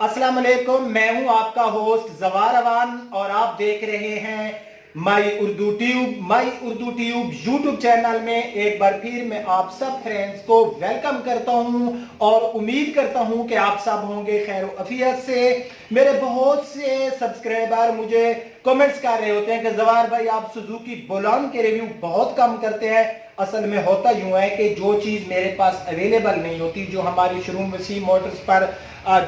अस्सलाम वालेकुम, मैं हूं आपका होस्ट जवार अवान और आप देख रहे हैं माई उर्दू ट्यूब यूट्यूब चैनल में। एक बार फिर मैं आप सब फ्रेंड्स को वेलकम करता हूं और उम्मीद करता हूं कि आप सब होंगे खैर अफियत से। मेरे बहुत से सब्सक्राइबर मुझे कमेंट्स कर रहे होते हैं कि जवार भाई आप सुजुकी बोलान के रिव्यू बहुत कम करते हैं। असल में होता यूं है कि जो चीज़ मेरे पास अवेलेबल नहीं होती, जो हमारी शोरूम वसीम मोटर्स पर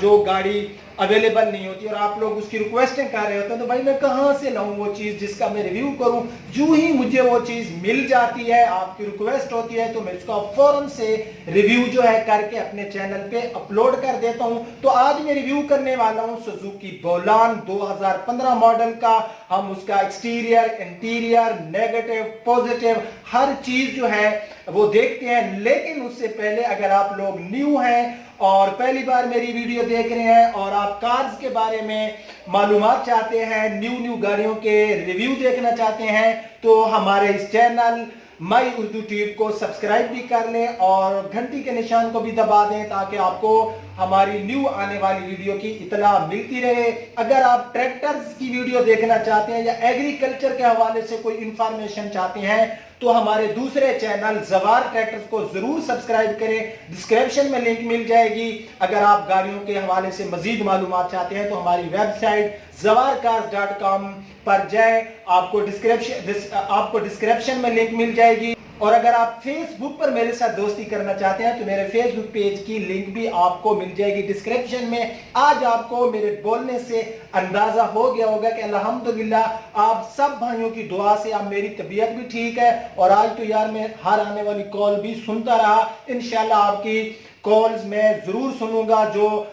जो गाड़ी अवेलेबल नहीं होती और आप लोग उसकी रिक्वेस्टिंग कर रहे होते हैं, तो भाई मैं कहाँ से लाऊं वो चीज़ जिसका मैं रिव्यू करूं। जो ही मुझे वो चीज़ मिल जाती है, आपकी रिक्वेस्ट होती है, तो मैं उसका फौरन से रिव्यू जो है करके अपने चैनल पे अपलोड कर देता हूं। तो आज मैं रिव्यू करने वाला हूं सुजुकी बोलान 2015 मॉडल का। हम उसका एक्सटीरियर, इंटीरियर, नेगेटिव, पॉजिटिव हर चीज़ जो है वो देखते हैं। लेकिन उससे पहले अगर आप लोग न्यू हैं और पहली बार मेरी वीडियो देख रहे हैं और आप कार्स के बारे में मालूमात चाहते हैं, न्यू गाड़ियों के रिव्यू देखना चाहते हैं, तो हमारे इस चैनल माई उर्दू ट्यूब को सब्सक्राइब भी कर लें और घंटी के निशान को भी दबा दें ताकि आपको हमारी न्यू आने वाली वीडियो की इतला मिलती रहे। अगर आप ट्रैक्टर्स की वीडियो देखना चाहते हैं या एग्रीकल्चर के हवाले से कोई इंफॉर्मेशन चाहते हैं, तो हमारे दूसरे चैनल जवार ट्रैक्टर्स को जरूर सब्सक्राइब करें। डिस्क्रिप्शन में लिंक मिल जाएगी। अगर आप गाड़ियों के हवाले से मजीद मालूमात चाहते हैं तो हमारी वेबसाइट zawarcars.com पर जाएं, आपको डिस्क्रिप्शन में लिंक मिल जाएगी। और अगर आप फेसबुक पर मेरे साथ दोस्ती करना चाहते हैं तो मेरे फेसबुक पेज की लिंक भी आपको मिल जाएगी डिस्क्रिप्शन में। आज आपको मेरे बोलने से अंदाजा हो गया होगा कि अल्हम्दुलिल्लाह आप सब भाइयों की दुआ से अब मेरी तबीयत भी ठीक है और आज तो यार मैं हर आने वाली कॉल भी सुनता रहा। इंशाल्लाह आपकी कॉल्स मैं जरूर सुनूंगा। जो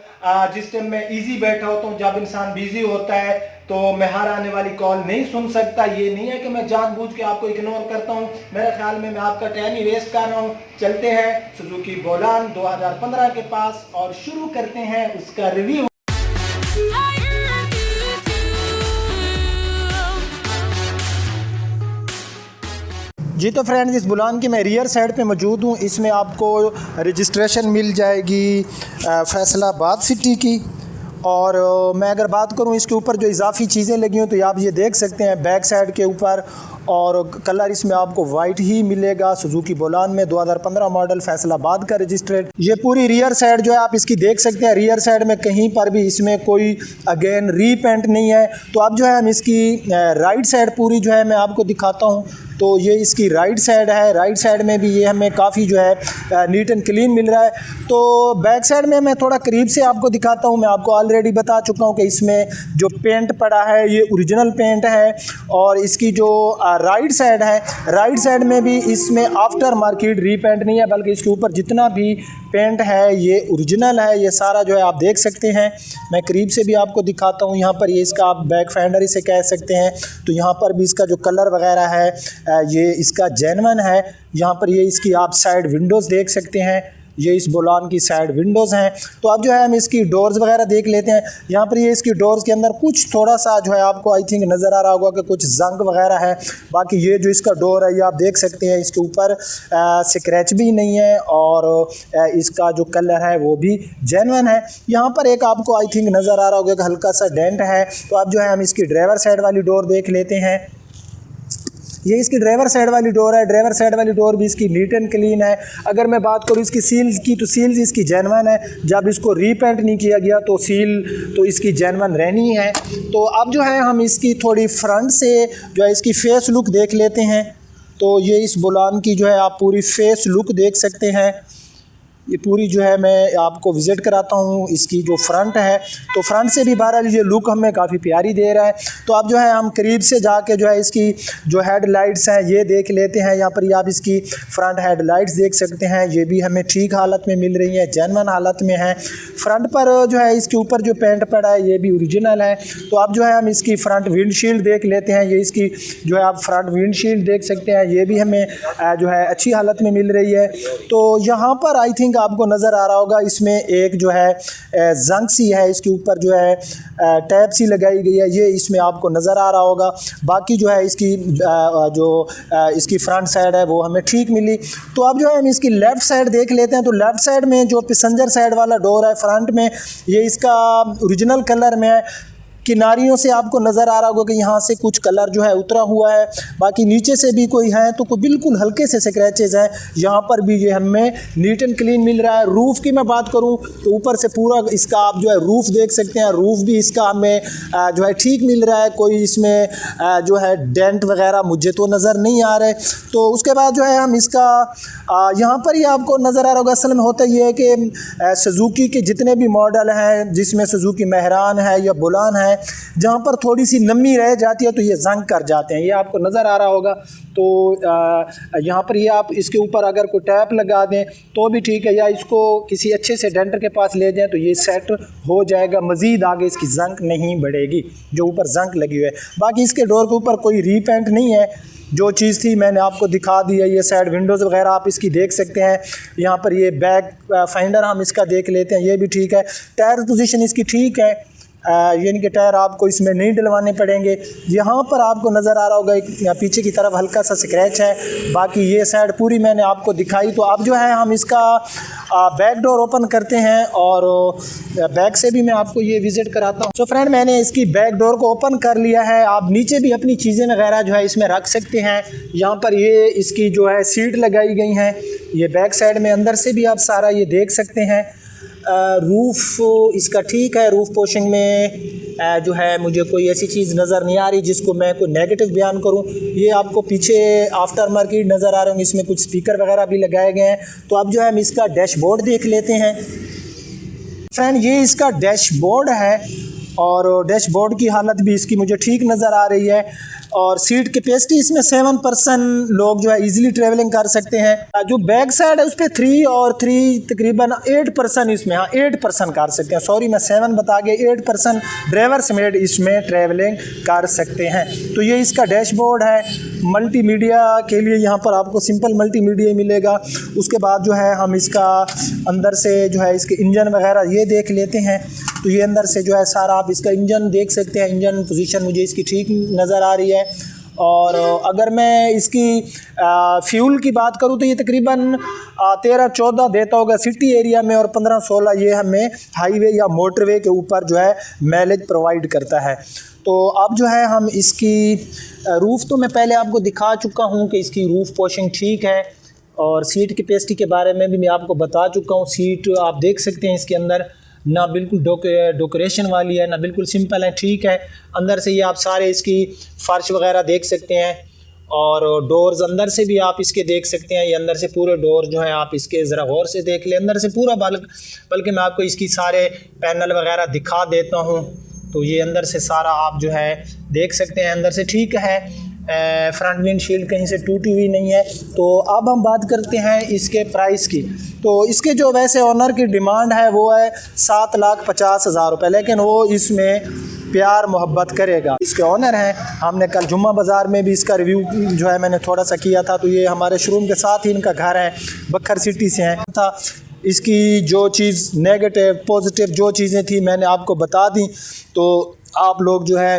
जिस टाइम मैं इजी बैठा होता हूँ, जब इंसान बिजी होता है तो मैं हर आने वाली कॉल नहीं सुन सकता। ये नहीं है कि मैं जानबूझ के आपको इग्नोर करता हूँ, मेरे ख्याल में मैं आपका टाइम ही वेस्ट कर रहा हूँ। चलते हैं सुजुकी बोलान 2015 के पास और शुरू करते हैं उसका रिव्यू। जी तो फ्रेंड्स, इस बुलान की मैं रियर साइड पे मौजूद हूँ। इसमें आपको रजिस्ट्रेशन मिल जाएगी फैसलाबाद सिटी की। और मैं अगर बात करूँ इसके ऊपर जो इजाफी चीज़ें लगी हुई तो आप ये देख सकते हैं बैक साइड के ऊपर, और कलर इसमें आपको वाइट ही मिलेगा। सुजुकी बोलान में 2015 मॉडल फैसलाबाद का रजिस्टर्ड। ये पूरी रियर साइड जो है आप इसकी देख सकते हैं। रियर साइड में कहीं पर भी इसमें कोई अगेन रीपेंट नहीं है। तो अब जो है हम इसकी राइट साइड पूरी जो है मैं आपको दिखाता हूँ। तो ये इसकी राइट साइड है। राइट साइड में भी ये हमें काफ़ी जो है नीट एंड क्लीन मिल रहा है। तो बैक साइड में मैं थोड़ा करीब से आपको दिखाता हूँ। मैं आपको ऑलरेडी बता चुका हूँ कि इसमें जो पेंट पड़ा है ये ओरिजिनल पेंट है। और इसकी जो राइट साइड है, राइट साइड में भी इसमें आफ्टर मार्केट रीपेंट नहीं है, बल्कि इसके ऊपर जितना भी पेंट है ये ओरिजिनल है। ये सारा जो है आप देख सकते हैं। मैं करीब से भी आपको दिखाता हूँ। यहाँ पर ये इसका आप बैक फेंडर इसे कह सकते हैं। तो यहाँ पर भी इसका जो कलर वगैरह है ये इसका जेन्युइन है। यहाँ पर ये इसकी आप साइड विंडोज़ देख सकते हैं। ये इस बोलान की साइड विंडोज़ हैं। तो अब जो है हम इसकी डोर्स वगैरह देख लेते हैं। यहाँ पर ये इसकी डोर्स के अंदर कुछ थोड़ा सा जो है आपको आई थिंक नज़र आ रहा होगा कि कुछ जंग वगैरह है। बाकी ये जो इसका डोर है ये आप देख सकते हैं, इसके ऊपर स्क्रैच भी नहीं है और इसका जो कलर है वो भी जेन्युइन है। यहाँ पर एक आपको आई थिंक नज़र आ रहा होगा कि हल्का सा डेंट है। तो अब जो है हम इसकी ड्राइवर साइड वाली डोर देख लेते हैं। ये इसकी ड्राइवर साइड वाली डोर है। ड्राइवर साइड वाली डोर भी इसकी नीट एंड क्लीन है। अगर मैं बात करूँ इसकी सील्स की तो सील्स इसकी जेन्युइन है। जब इसको रीपेंट नहीं किया गया तो सील तो इसकी जेन्युइन रहनी है। तो अब जो है हम इसकी थोड़ी फ्रंट से जो है इसकी फेस लुक देख लेते हैं। तो ये इस बुलान की जो है आप पूरी फेस लुक देख सकते हैं। ये पूरी जो है मैं आपको विज़िट कराता हूँ। इसकी जो फ्रंट है तो फ्रंट से भी बहरहाल ये लुक हमें काफ़ी प्यारी दे रहा है। तो अब जो है हम करीब से जाके जो है इसकी जो हेडलाइट्स हैं ये देख लेते हैं। यहाँ पर ये आप इसकी फ्रंट हेडलाइट्स देख सकते हैं। ये भी हमें ठीक हालत में मिल रही है, जेन्युइन हालत में है। फ्रंट पर जो है इसके ऊपर जो पेंट पड़ा है ये भी ओरिजिनल है। तो अब जो है हम इसकी फ्रंट विंडशील्ड देख लेते हैं। ये इसकी जो है आप फ्रंट विंडशील्ड देख सकते हैं, ये भी हमें जो है अच्छी हालत में मिल रही है। तो यहाँ पर आई थिंक फिनिशिंग आपको नज़र आ रहा होगा। इसमें एक जो है जंग सी है, इसके ऊपर जो है टैप सी लगाई गई है, ये इसमें आपको नज़र आ रहा होगा। बाकी जो है इसकी इसकी फ्रंट साइड है वो हमें ठीक मिली। तो अब जो है हम इसकी लेफ़्ट साइड देख लेते हैं। तो लेफ़्ट साइड में जो पैसेंजर साइड वाला डोर है फ्रंट में, ये इसका ओरिजिनल कलर में है। किनारियों से आपको नज़र आ रहा होगा कि यहाँ से कुछ कलर जो है उतरा हुआ है। बाकी नीचे से भी कोई है तो कोई बिल्कुल हल्के से स्क्रैचेज़ हैं। यहाँ पर भी ये हमें नीट एंड क्लीन मिल रहा है। रूफ़ की मैं बात करूँ तो ऊपर से पूरा इसका आप जो है रूफ़ देख सकते हैं। रूफ़ भी इसका हमें जो है ठीक मिल रहा है, कोई इसमें जो है डेंट वगैरह मुझे तो नज़र नहीं आ रहे। तो उसके बाद जो है हम इसका यहाँ पर ही आपको नज़र आ रहा होगा। असल में होता ये है कि सुजुकी के जितने भी मॉडल हैं, जिसमें सुजुकी मेहरान है या बुलान है, जहाँ पर थोड़ी सी नमी रह जाती है तो ये जंग कर जाते हैं, ये आपको नज़र आ रहा होगा। तो यहाँ पर ये आप इसके ऊपर अगर कोई टैप लगा दें तो भी ठीक है, या इसको किसी अच्छे से डेंटर के पास ले जाएं तो ये सेट हो जाएगा। मज़ीद आगे इसकी जंग नहीं बढ़ेगी जो ऊपर जंग लगी हुई है। बाकी इसके डोर के ऊपर कोई रीपेंट नहीं है, जो चीज़ थी मैंने आपको दिखा दी है। ये साइड विंडोज़ वगैरह आप इसकी देख सकते हैं। यहाँ पर ये बैक फाइंडर हम इसका देख लेते हैं, ये भी ठीक है। टायर पोजीशन इसकी ठीक है, यानी कि टायर आपको इसमें नहीं डलवाने पड़ेंगे। यहाँ पर आपको नज़र आ रहा होगा एक पीछे की तरफ हल्का सा स्क्रैच है। बाकी ये साइड पूरी मैंने आपको दिखाई। तो अब जो है हम इसका बैक डोर ओपन करते हैं और बैक से भी मैं आपको ये विज़िट कराता हूँ। सो फ्रेंड, मैंने इसकी बैक डोर को ओपन कर लिया है। आप नीचे भी अपनी चीज़ें वगैरह जो है इसमें रख सकते हैं। यहाँ पर ये इसकी जो है सीट लगाई गई हैं, ये बैक साइड में अंदर से भी आप सारा ये देख सकते हैं। रूफ़ इसका ठीक है। रूफ़ पोर्शन में जो है मुझे कोई ऐसी चीज़ नज़र नहीं आ रही जिसको मैं कोई नेगेटिव बयान करूं। ये आपको पीछे आफ्टर मार्केट नज़र आ रहे होंगे, इसमें कुछ स्पीकर वगैरह भी लगाए गए हैं। तो अब जो है हम इसका डैशबोर्ड देख लेते हैं। फ्रेंड, ये इसका डैशबोर्ड है और डैशबोर्ड की हालत भी इसकी मुझे ठीक नज़र आ रही है। और सीट कैपेसिटी इसमें 7 पर्सन लोग जो है इजीली ट्रैवलिंग कर सकते हैं। जो बैक साइड है उस पर 3 और 3 तकरीबन 8 पर्सन इसमें, हाँ 8 पर्सन कर सकते हैं। सॉरी मैं 7 बता गया, 8 पर्सन ड्राइवर समेत इसमें ट्रैवलिंग कर सकते हैं। तो ये इसका डैशबोर्ड है। मल्टीमीडिया के लिए यहाँ पर आपको सिंपल मल्टीमीडिया ही मिलेगा। उसके बाद जो है हम इसका अंदर से जो है इसके इंजन वगैरह ये देख लेते हैं। तो ये अंदर से जो है सारा आप इसका इंजन देख सकते हैं। इंजन पोजीशन मुझे इसकी ठीक नज़र आ रही है। और अगर मैं इसकी फ्यूल की बात करूँ तो ये तकरीबन 13-14 देता होगा सिटी एरिया में, और 15-16 ये हमें हाईवे या मोटरवे के ऊपर जो है माइलेज प्रोवाइड करता है। तो अब जो है हम इसकी रूफ़ तो मैं पहले आपको दिखा चुका हूँ कि इसकी रूफ़ पोर्शन ठीक है। और सीट कैपेसिटी के बारे में भी मैं आपको बता चुका हूँ। सीट आप देख सकते हैं इसके अंदर ना बिल्कुल डेकोरेशन वाली है ना बिल्कुल सिंपल है, ठीक है। अंदर से ये आप सारे इसकी फ़र्श वगैरह देख सकते हैं। और डोर्स अंदर से भी आप इसके देख सकते हैं। ये अंदर से पूरे डोर जो है आप इसके ज़रा गौर से देख लें अंदर से पूरा, बल्कि मैं आपको इसकी सारे पैनल वगैरह दिखा देता हूँ। तो ये अंदर से सारा आप जो है देख सकते हैं, अंदर से ठीक है। फ्रंट विंडशील्ड कहीं से टूटी हुई नहीं है। तो अब हम बात करते हैं इसके प्राइस की। तो इसके जो वैसे ऑनर की डिमांड है वो है 7,50,000 रुपये, लेकिन वो इसमें प्यार मोहब्बत करेगा। इसके ऑनर हैं, हमने कल जुम्मा बाज़ार में भी इसका रिव्यू जो है मैंने थोड़ा सा किया था। तो ये हमारे शोरूम के साथ ही इनका घर है, बखर सिटी से हैं था। इसकी जो चीज़ नेगेटिव पॉजिटिव जो चीज़ें थी मैंने आपको बता दी। तो आप लोग जो है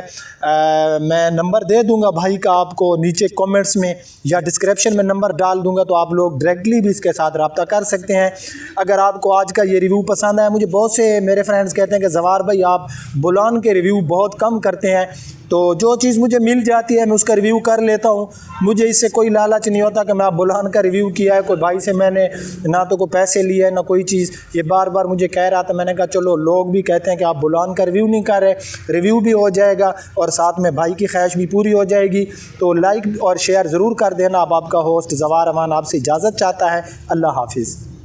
मैं नंबर दे दूंगा भाई का आपको नीचे कमेंट्स में, या डिस्क्रिप्शन में नंबर डाल दूंगा। तो आप लोग डायरेक्टली भी इसके साथ रब्ता कर सकते हैं। अगर आपको आज का ये रिव्यू पसंद आया, मुझे बहुत से मेरे फ्रेंड्स कहते हैं कि जवार भाई आप बुलान के रिव्यू बहुत कम करते हैं। तो जो चीज़ मुझे मिल जाती है मैं उसका रिव्यू कर लेता हूँ। मुझे इससे कोई लालच नहीं होता कि मैं आप बुलान का रिव्यू किया है, कोई भाई से मैंने ना तो कोई पैसे लिए ना कोई चीज़। ये बार बार मुझे कह रहा था, मैंने कहा चलो लोग भी कहते हैं कि आप बुलान का रिव्यू नहीं कर रहे, रिव्यू भी हो जाएगा और साथ में भाई की ख्वाहिश भी पूरी हो जाएगी। तो लाइक और शेयर ज़रूर कर देना। अब आपका होस्ट जवार अमान आपसे इजाज़त चाहता है। अल्लाह हाफिज़।